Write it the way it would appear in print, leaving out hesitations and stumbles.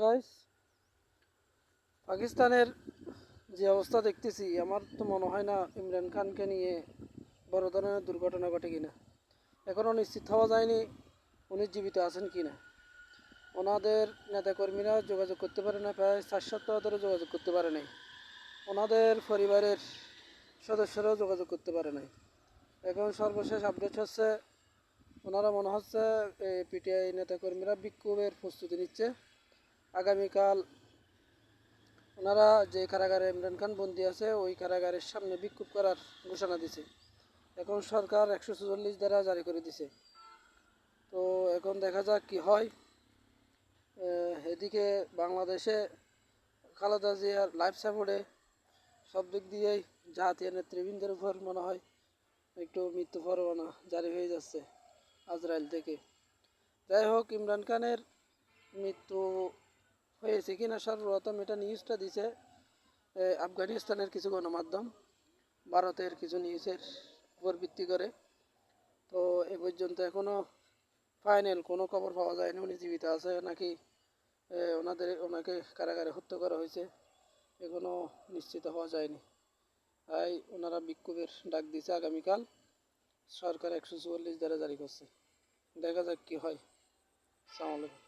Guys, পাকিস্তানের যে অবস্থা দেখতেছি, আমার তো মনে হয় না ইমরান খানকে নিয়ে বড় ধরনের দুর্ঘটনা ঘটে কিনা। এখনও নিশ্চিত হওয়া যায়নি উনি জীবিত আছেন কিনা। ওনাদের নেতাকর্মীরা যোগাযোগ করতে পারে না, প্রায় 4 সপ্তাহ ধরে যোগাযোগ করতে পারে নাই। ওনাদের পরিবারের সদস্যরাও যোগাযোগ করতে পারে নাই। এখন সর্বশেষ আপডেট হচ্ছে ওনারা মনে হচ্ছে পিটিআই নেতাকর্মীরা বিক্ষোভের প্রস্তুতি নিচ্ছে। আগামীকাল ওনারা যে কারাগারে ইমরান খান বন্দী আছে ওই কারাগারের সামনে বিক্ষোভ করার ঘোষণা দিছে। এখন সরকার 144 ধারা জারি করে দিছে। তো এখন দেখা যাক কি হয়। এদিকে বাংলাদেশে খালেদা জিয়ার লাইফ সাপোর্টে সব দিক দিয়েই জাতীয় নেতৃবৃন্দের উপর মনে হয় একটু মৃত্যু পরোয়ানা জারি হয়ে যাচ্ছে আজরাইল থেকে। যাই হোক, ইমরান খানের মৃত্যু হয়েছে কিনা সর্বপ্রথম এটা নিউজটা দিছে আফগানিস্তানের কিছু গণমাধ্যম, ভারতের কিছু নিউজের উপর ভিত্তি করে। তো এ পর্যন্ত এখনও ফাইনাল কোনো খবর পাওয়া যায়নি উনি জীবিত আছে নাকি ওনাকে কারাগারে হত্যা করা হয়েছে, এখনও নিশ্চিত হওয়া যায়নি। তাই ওনারা বিক্ষোভের ডাক দিয়েছে। আগামীকাল সরকার 144 ধারা জারি করছে। দেখা যাক কি হয়। আসসালামু আলাইকুম।